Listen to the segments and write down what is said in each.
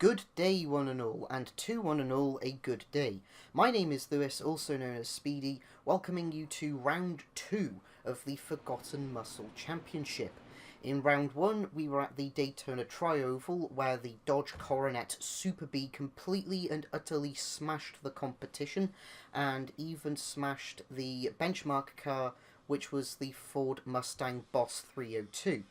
Good day, one and all, and to one and all, a good day. My name is Lewis, also known as Speedy, welcoming you to round 2 of the Forgotten Muscle Championship. In round 1, we were at the Daytona Tri-Oval, where the Dodge Coronet Super B completely and utterly smashed the competition, and even smashed the benchmark car, which was the Ford Mustang Boss 302.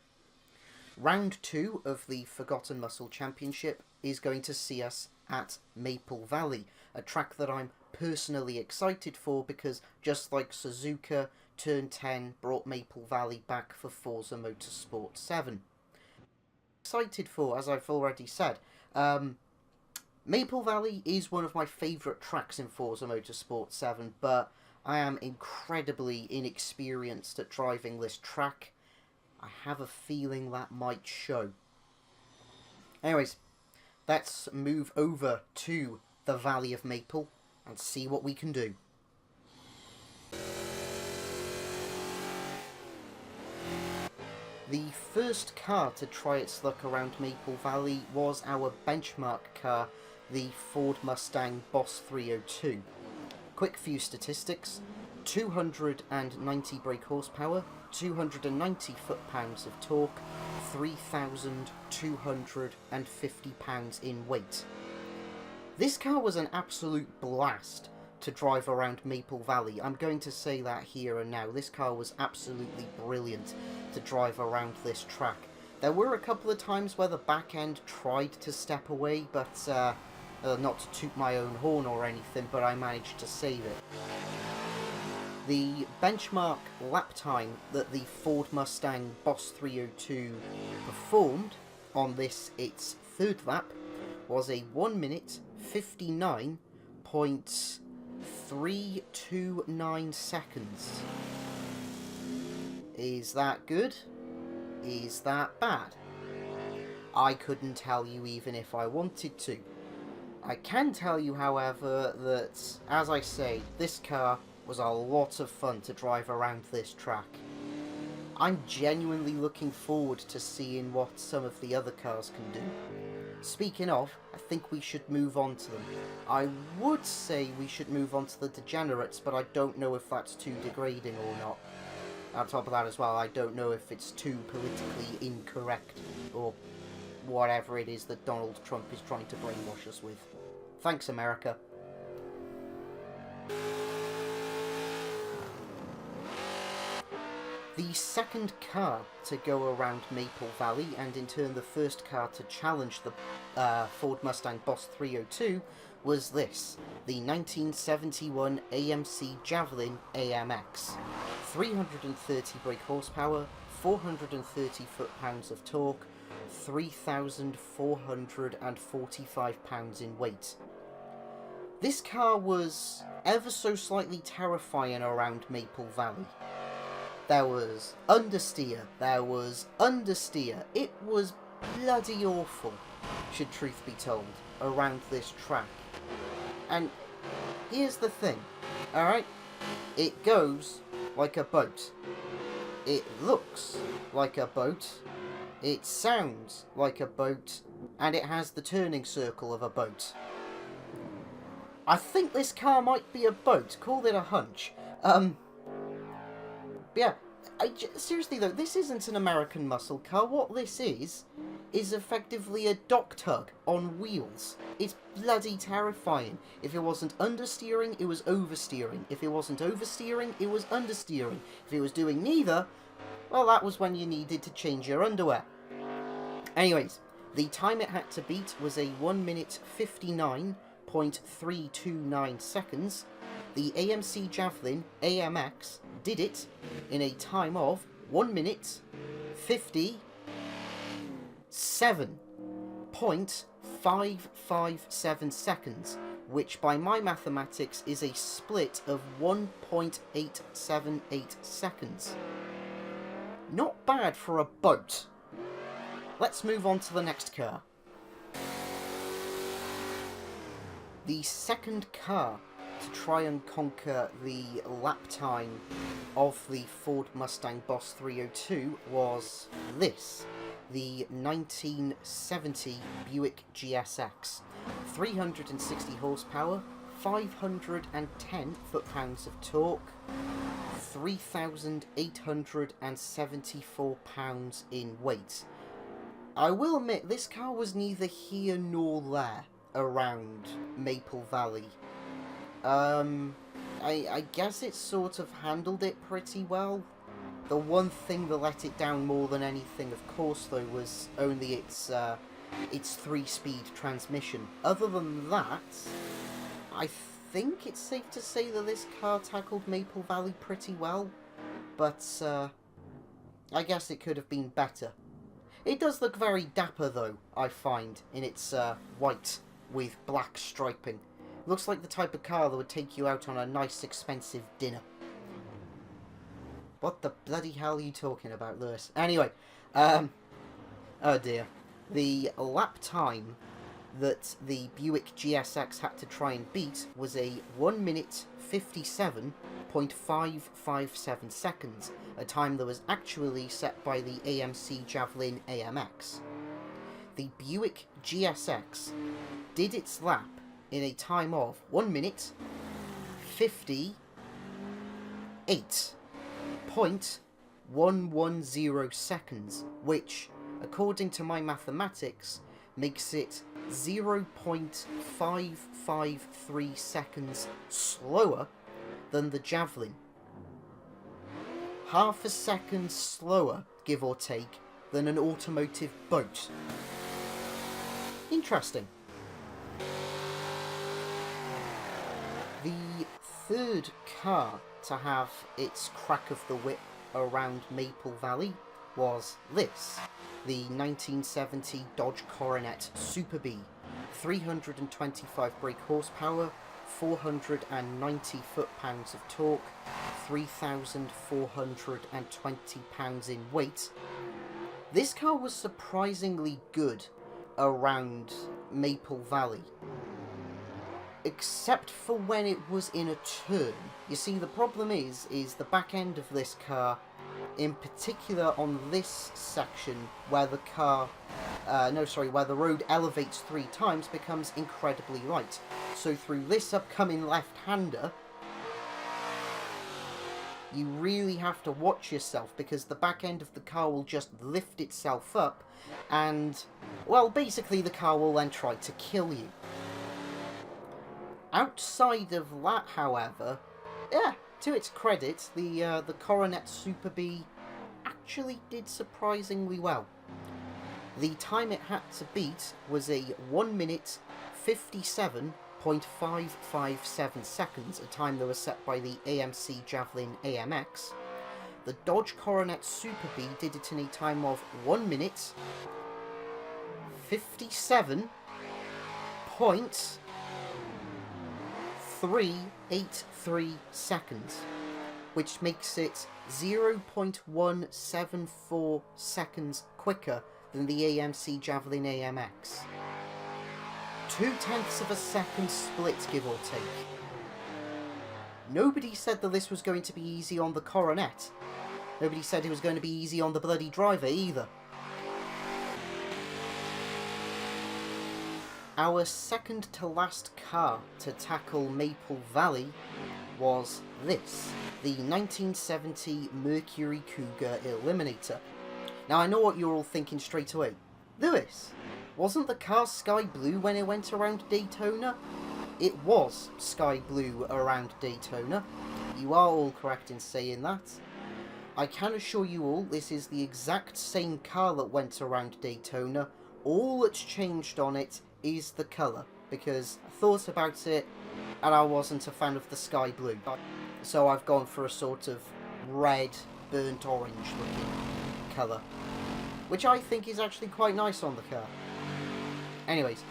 Round 2 of the Forgotten Muscle Championship is going to see us at Maple Valley, a track that I'm personally excited for because, just like Suzuka, Turn 10 brought Maple Valley back for Forza Motorsport 7. Excited for, as I've already said, Maple Valley is one of my favourite tracks in Forza Motorsport 7, but I am incredibly inexperienced at driving this track. I have a feeling that might show. Anyways, let's move over to the Valley of Maple and see what we can do. The first car to try its luck around Maple Valley was our benchmark car, the Ford Mustang Boss 302. Quick few statistics: 290 brake horsepower, 290 foot-pounds of torque, 3,250 pounds in weight. This car was an absolute blast to drive around Maple Valley. I'm going to say that here and now. This car was absolutely brilliant to drive around this track. There were a couple of times where the back end tried to step away, but not to toot my own horn or anything, but I managed to save it. The benchmark lap time that the Ford Mustang Boss 302 performed on this, its third lap, was a 1 minute 59.329 seconds. Is that good? Is that bad? I couldn't tell you even if I wanted to. I can tell you, however, that, as I say, this car was a lot of fun to drive around this track. I'm genuinely looking forward to seeing what some of the other cars can do. Speaking of, I think we should move on to them. I would say we should move on to the degenerates, but I don't know if that's too degrading or not. On top of that as well, I don't know if it's too politically incorrect, or whatever it is that Donald Trump is trying to brainwash us with. Thanks, America. The second car to go around Maple Valley, and in turn the first car to challenge the Ford Mustang Boss 302, was this, the 1971 AMC Javelin AMX. 330 brake horsepower, 430 foot-pounds of torque, 3,445 pounds in weight. This car was ever so slightly terrifying around Maple Valley. There was understeer, there was understeer. It was bloody awful, should truth be told, around this track. And here's the thing, alright? It goes like a boat. It looks like a boat. It sounds like a boat. And it has the turning circle of a boat. I think this car might be a boat. Call it a hunch. Yeah, seriously though, this isn't an American muscle car. What this is effectively a dock tug on wheels. It's bloody terrifying. If it wasn't understeering, it was oversteering. If it wasn't oversteering, it was understeering. If it was doing neither, well, that was when you needed to change your underwear. Anyways, the time it had to beat was a 1 minute 59.329 seconds. The AMC Javelin AMX did it in a time of 1 minute 57.557 seconds, which by my mathematics is a split of 1.878 seconds. Not bad for a boat. Let's move on to the next car. The second car to try and conquer the lap time of the Ford Mustang Boss 302 was this, the 1970 Buick GSX. 360 horsepower, 510 foot-pounds of torque, 3,874 pounds in weight. I will admit, this car was neither here nor there around Maple Valley. I guess it sort of handled it pretty well. The one thing that let it down more than anything, of course, though, was only its 3-speed transmission. Other than that, I think it's safe to say that this car tackled Maple Valley pretty well. But, I guess it could have been better. It does look very dapper, though, I find, in its white with black striping. Looks like the type of car that would take you out on a nice, expensive dinner. What the bloody hell are you talking about, Lewis? Anyway, oh dear. The lap time that the Buick GSX had to try and beat was a 1 minute 57.557 seconds, a time that was actually set by the AMC Javelin AMX. The Buick GSX did its lap in a time of 1 minute 58.110 seconds, which, according to my mathematics, makes it 0.553 seconds slower than the Javelin. Half a second slower, give or take, than an automotive boat. Interesting. The third car to have its crack of the whip around Maple Valley was this, the 1970 Dodge Coronet Super B, 325 brake horsepower, 490 foot-pounds of torque, 3,420 pounds in weight. This car was surprisingly good around Maple Valley, except for when it was in a turn. You see, the problem is the back end of this car, in particular on this section where the car, where the road elevates 3 times, becomes incredibly light. So through this upcoming left-hander, you really have to watch yourself, because the back end of the car will just lift itself up and, well, basically the car will then try to kill you. Outside of that, however, yeah, to its credit, the Coronet Super B actually did surprisingly well. The time it had to beat was a 1 minute 57.557 seconds, a time that was set by the AMC Javelin AMX. The Dodge Coronet Super B did it in a time of 1 minute 57.383 seconds, which makes it 0.174 seconds quicker than the AMC Javelin AMX. 0.2 of a second split, give or take. Nobody said that this was going to be easy on the Coronet. Nobody said it was going to be easy on the bloody driver either. Our second to last car to tackle Maple Valley was this, the 1970 Mercury Cougar Eliminator. Now, I know what you're all thinking straight away. Lewis, wasn't the car sky blue when it went around Daytona? It was sky blue around Daytona. You are all correct in saying that. I can assure you all, this is the exact same car that went around Daytona. All that's changed on it is the colour, because I thought about it and I wasn't a fan of the sky blue. So I've gone for a sort of red, burnt orange looking colour, which I think is actually quite nice on the car. Anyways,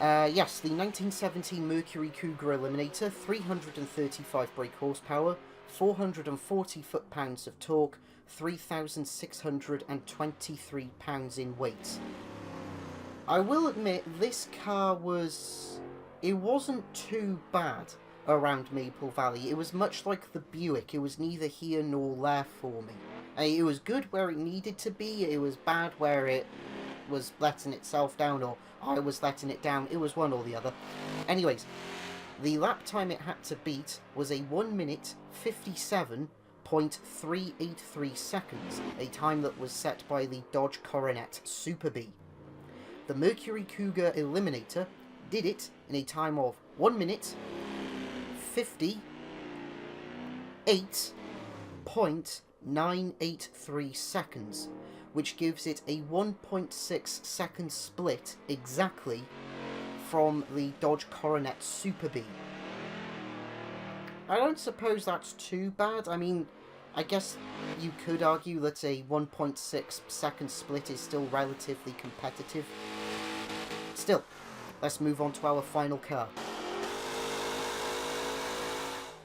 yes, the 1970 Mercury Cougar Eliminator, 335 brake horsepower, 440 foot-pounds of torque, 3,623 pounds in weight. I will admit, this car wasn't too bad around Maple Valley. It was much like the Buick. It was neither here nor there for me. It was good where it needed to be, it was bad where it was letting itself down, or I was letting it down. It was one or the other. Anyways, the lap time it had to beat was a 1 minute 57.383 seconds, a time that was set by the Dodge Coronet Super B. The Mercury Cougar Eliminator did it in a time of 1 minute 58.983 seconds, which gives it a 1.6 second split exactly from the Dodge Coronet Super B. I don't suppose that's too bad. I mean, I guess you could argue that a 1.6 second split is still relatively competitive. Still, let's move on to our final car.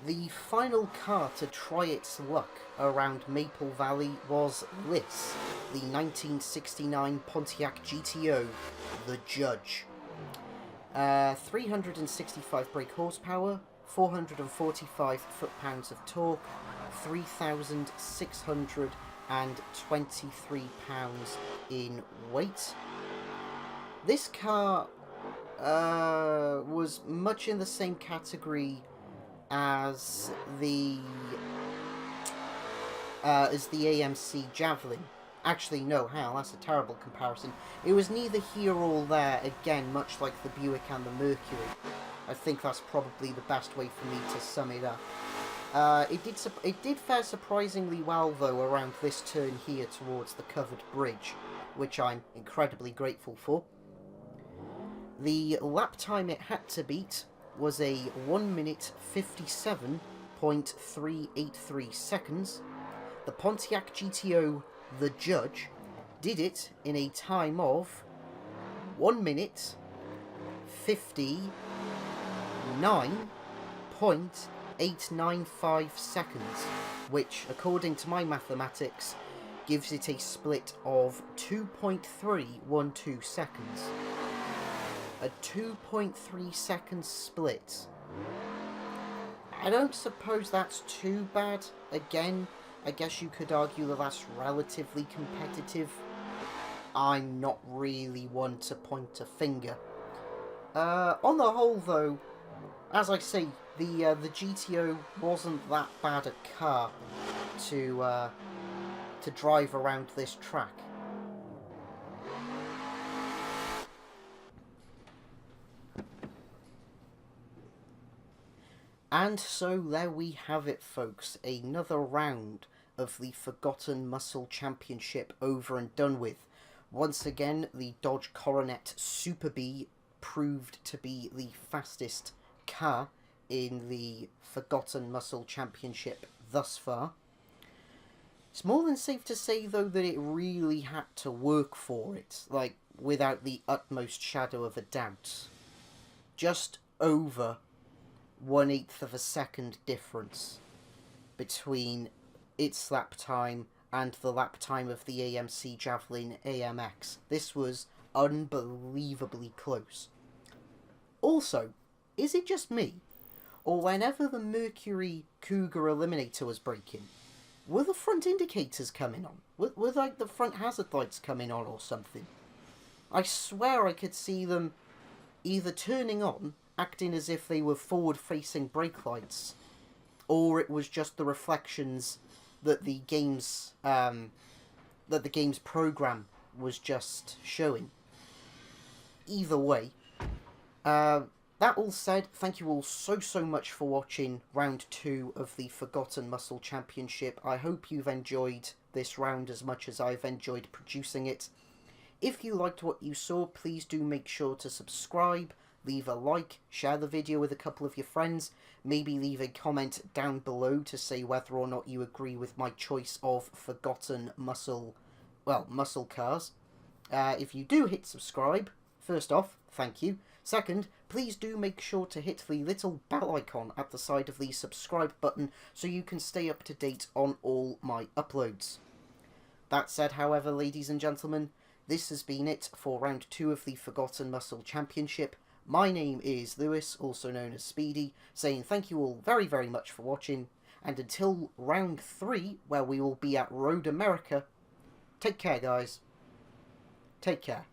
The final car to try its luck around Maple Valley was this, the 1969 Pontiac GTO, the Judge. 365 brake horsepower, 445 foot-pounds of torque, 3,623 pounds in weight. This car was much in the same category as the AMC Javelin. Actually, no, that's a terrible comparison. It was neither here or there, again, much like the Buick and the Mercury. I think that's probably the best way for me to sum it up. It did fare surprisingly well, though, around this turn here towards the covered bridge, which I'm incredibly grateful for. The lap time it had to beat was a 1 minute 57.383 seconds. The Pontiac GTO, the Judge, did it in a time of 1 minute 59.895 seconds, which, according to my mathematics, gives it a split of 2.312 seconds. A 2.3 second split. I don't suppose that's too bad. Again, I guess you could argue that that's relatively competitive. I'm not really one to point a finger. On the whole, though, as I say, the GTO wasn't that bad a car to drive around this track. And so there we have it, folks, another round of the Forgotten Muscle Championship over and done with. Once again, the Dodge Coronet Super B proved to be the fastest car in the Forgotten Muscle Championship thus far. It's more than safe to say, though, that it really had to work for it, like, without the utmost shadow of a doubt. Just over 1/8 of a second difference between its lap time and the lap time of the AMC Javelin AMX. This was unbelievably close. Also, is it just me, or whenever the Mercury Cougar Eliminator was braking, were the front indicators coming on? Were like the front hazard lights coming on or something? I swear I could see them either turning on, acting as if they were forward-facing brake lights, or it was just the reflections that the game's program was just showing. Either way, that all said, thank you all so much for watching round 2 of the Forgotten Muscle Championship. I hope you've enjoyed this round as much as I've enjoyed producing it. If you liked what you saw, please do make sure to subscribe, leave a like, share the video with a couple of your friends, maybe leave a comment down below to say whether or not you agree with my choice of Forgotten muscle cars. If you do hit subscribe, first off, thank you. Second, please do make sure to hit the little bell icon at the side of the subscribe button so you can stay up to date on all my uploads. That said, however, ladies and gentlemen, this has been it for round 2 of the Forgotten Muscle Championship. My name is Lewis, also known as Speedy, saying thank you all very much for watching, And until round 3, where we will be at Road America, take care, guys. Take care.